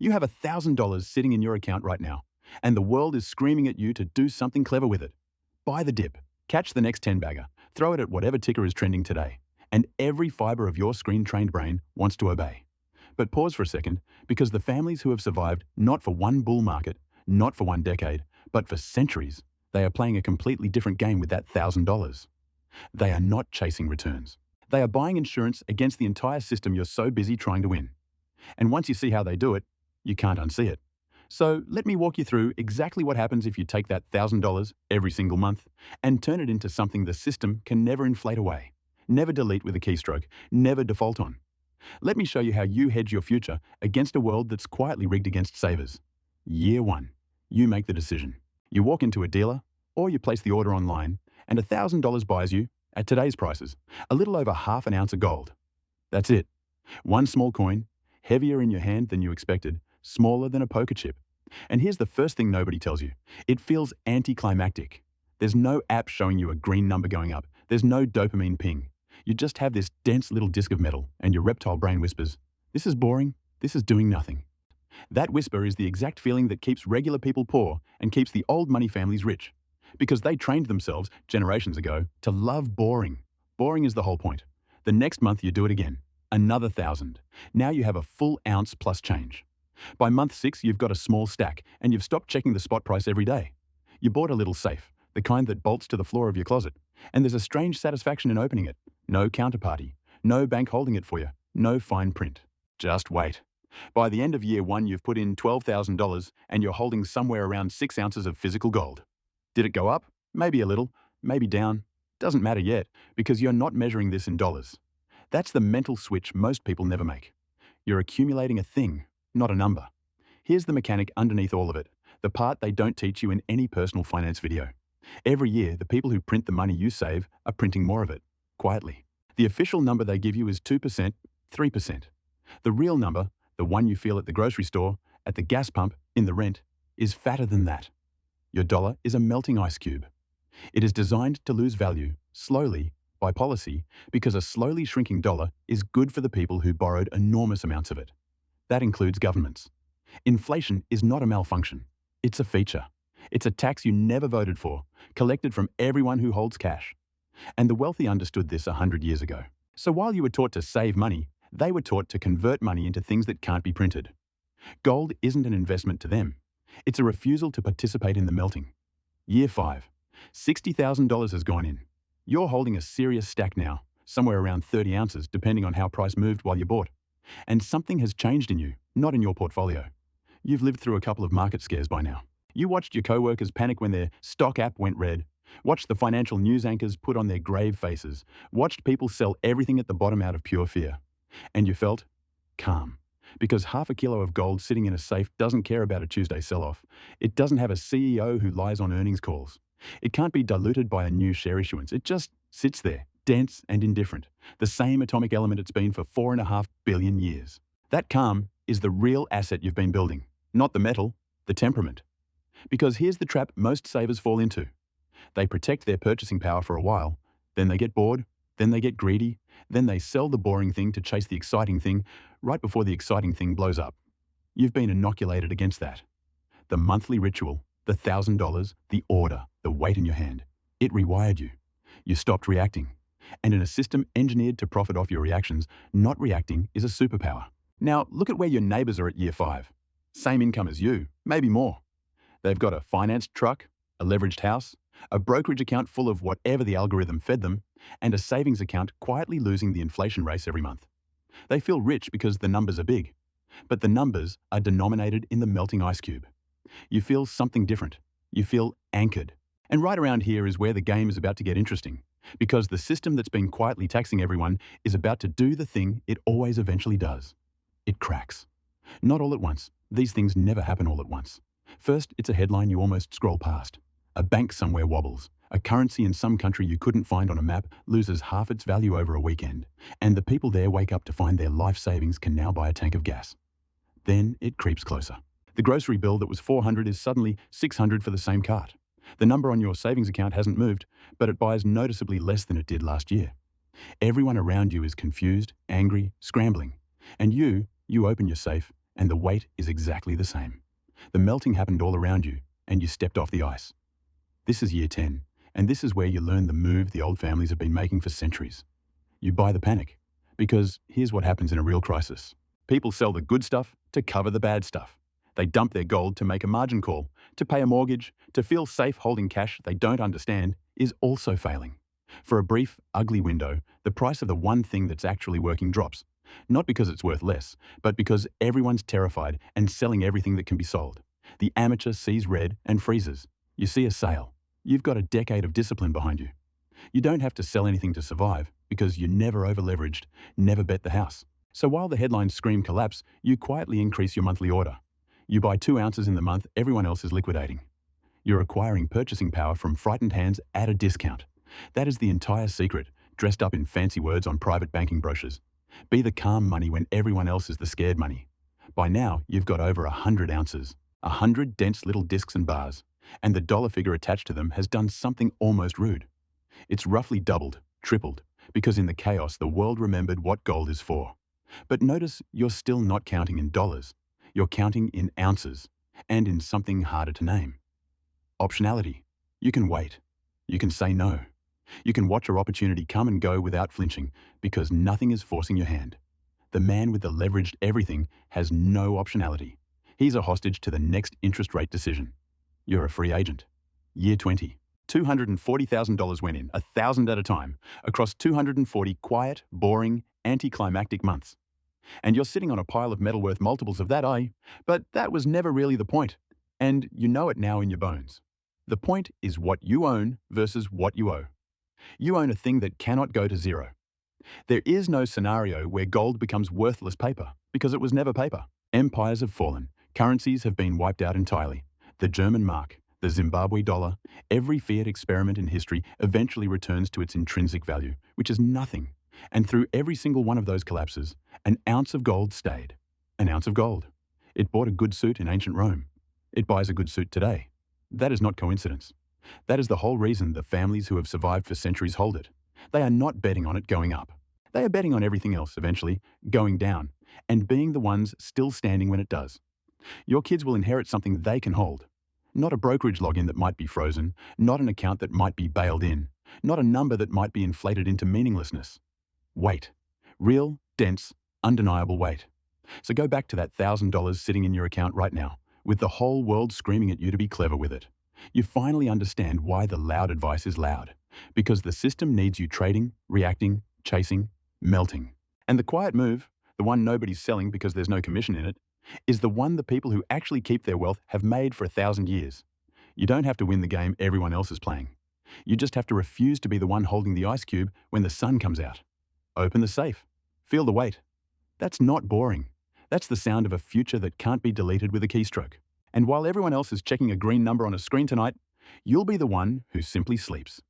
You have $1,000 sitting in your account right now, and the world is screaming at you to do something clever with it. Buy the dip, catch the next 10-bagger, throw it at whatever ticker is trending today, and every fiber of your screen-trained brain wants to obey. But pause for a second, because the families who have survived not for one bull market, not for one decade, but for centuries, they are playing a completely different game with that $1,000. They are not chasing returns. They are buying insurance against the entire system you're so busy trying to win. And once you see how they do it, you can't unsee it. So let me walk you through exactly what happens if you take that $1,000 every single month and turn it into something the system can never inflate away, never delete with a keystroke, never default on. Let me show you how you hedge your future against a world that's quietly rigged against savers. Year 1. You make the decision. You walk into a dealer, or you place the order online, and $1,000 buys you, at today's prices, a little over half an ounce of gold. That's it. One small coin, heavier in your hand than you expected, smaller than a poker chip. And here's the first thing nobody tells you. It feels anticlimactic. There's no app showing you a green number going up. There's no dopamine ping. You just have this dense little disc of metal, and your reptile brain whispers, "This is boring. This is doing nothing." That whisper is the exact feeling that keeps regular people poor and keeps the old money families rich. Because they trained themselves, generations ago, to love boring. Boring is the whole point. The next month you do it again. Another 1,000. Now you have a full ounce plus change. By month 6, you've got a small stack, and you've stopped checking the spot price every day. You bought a little safe, the kind that bolts to the floor of your closet, and there's a strange satisfaction in opening it. No counterparty, no bank holding it for you, no fine print. Just wait. By the end of year 1, you've put in $12,000, and you're holding somewhere around 6 ounces of physical gold. Did it go up? Maybe a little, maybe down. Doesn't matter yet, because you're not measuring this in dollars. That's the mental switch most people never make. You're accumulating a thing, not a number. Here's the mechanic underneath all of it, the part they don't teach you in any personal finance video. Every year, the people who print the money you save are printing more of it, quietly. The official number they give you is 2%, 3%. The real number, the one you feel at the grocery store, at the gas pump, in the rent, is fatter than that. Your dollar is a melting ice cube. It is designed to lose value, slowly, by policy, because a slowly shrinking dollar is good for the people who borrowed enormous amounts of it. That includes governments. Inflation is not a malfunction. It's a feature. It's a tax you never voted for, collected from everyone who holds cash. And the wealthy understood this 100 years ago. So while you were taught to save money, they were taught to convert money into things that can't be printed. Gold isn't an investment to them. It's a refusal to participate in the melting. Year 5. $60,000 has gone in. You're holding a serious stack now, somewhere around 30 ounces, depending on how price moved while you bought. And something has changed in you, not in your portfolio. You've lived through a couple of market scares by now. You watched your coworkers panic when their stock app went red, watched the financial news anchors put on their grave faces, watched people sell everything at the bottom out of pure fear. And you felt calm. Because half a kilo of gold sitting in a safe doesn't care about a Tuesday sell-off. It doesn't have a CEO who lies on earnings calls. It can't be diluted by a new share issuance. It just sits there, dense and indifferent, the same atomic element it's been for 4.5 billion years. That calm is the real asset you've been building, not the metal, the temperament. Because here's the trap most savers fall into. They protect their purchasing power for a while, then they get bored, then they get greedy, then they sell the boring thing to chase the exciting thing right before the exciting thing blows up. You've been inoculated against that. The monthly ritual, the $1,000, the order, the weight in your hand. It rewired you. You stopped reacting. And in a system engineered to profit off your reactions, not reacting is a superpower. Now, look at where your neighbors are at year 5. Same income as you, maybe more. They've got a financed truck, a leveraged house, a brokerage account full of whatever the algorithm fed them, and a savings account quietly losing the inflation race every month. They feel rich because the numbers are big, but the numbers are denominated in the melting ice cube. You feel something different. You feel anchored. And right around here is where the game is about to get interesting, because the system that's been quietly taxing everyone is about to do the thing it always eventually does. It cracks. Not all at once. These things never happen all at once. First, it's a headline you almost scroll past. A bank somewhere wobbles. A currency in some country you couldn't find on a map loses half its value over a weekend, and the people there wake up to find their life savings can now buy a tank of gas. Then it creeps closer. The grocery bill that was $400 is suddenly $600 for the same cart. The number on your savings account hasn't moved, but it buys noticeably less than it did last year. Everyone around you is confused, angry, scrambling. And you open your safe, And the weight is exactly the same. The melting happened all around you, and you stepped off the ice. This is year 10, and this is where you learn the move the old families have been making for centuries. You buy the panic. Because here's what happens in a real crisis. People sell the good stuff to cover the bad stuff. They dump their gold to make a margin call, to pay a mortgage, to feel safe holding cash they don't understand is also failing. For a brief, ugly window, the price of the one thing that's actually working drops. Not because it's worth less, but because everyone's terrified and selling everything that can be sold. The amateur sees red and freezes. You see a sale. You've got a decade of discipline behind you. You don't have to sell anything to survive because you never over-leveraged, never bet the house. So while the headlines scream collapse, you quietly increase your monthly order. You buy 2 ounces in the month everyone else is liquidating. You're acquiring purchasing power from frightened hands at a discount. That is the entire secret, dressed up in fancy words on private banking brochures. Be the calm money when everyone else is the scared money. By now, you've got over 100 ounces, 100 dense little discs and bars, and the dollar figure attached to them has done something almost rude. It's roughly doubled, tripled, because in the chaos the world remembered what gold is for. But notice you're still not counting in dollars. You're counting in ounces, and in something harder to name. Optionality. You can wait. You can say no. You can watch your opportunity come and go without flinching, because nothing is forcing your hand. The man with the leveraged everything has no optionality. He's a hostage to the next interest rate decision. You're a free agent. Year 20. $240,000 went in, 1,000 at a time, across 240 quiet, boring, anticlimactic months. And you're sitting on a pile of metal worth multiples of that, but that was never really the point. And you know it now in your bones. The point is what you own versus what you owe. You own a thing that cannot go to zero. There is no scenario where gold becomes worthless paper, because it was never paper. Empires have fallen. Currencies have been wiped out entirely. The German mark, the Zimbabwe dollar, every fiat experiment in history eventually returns to its intrinsic value, which is nothing. And through every single one of those collapses, an ounce of gold stayed. An ounce of gold. It bought a good suit in ancient Rome. It buys a good suit today. That is not coincidence. That is the whole reason the families who have survived for centuries hold it. They are not betting on it going up. They are betting on everything else, eventually, going down, and being the ones still standing when it does. Your kids will inherit something they can hold. Not a brokerage login that might be frozen, not an account that might be bailed in, not a number that might be inflated into meaninglessness. Weight. Real, dense, undeniable weight. So go back to that $1,000 sitting in your account right now, with the whole world screaming at you to be clever with it. You finally understand why the loud advice is loud. Because the system needs you trading, reacting, chasing, melting. And the quiet move, the one nobody's selling because there's no commission in it, is the one the people who actually keep their wealth have made for 1,000 years. You don't have to win the game everyone else is playing. You just have to refuse to be the one holding the ice cube when the sun comes out. Open the safe. Feel the weight. That's not boring. That's the sound of a future that can't be deleted with a keystroke. And while everyone else is checking a green number on a screen tonight, you'll be the one who simply sleeps.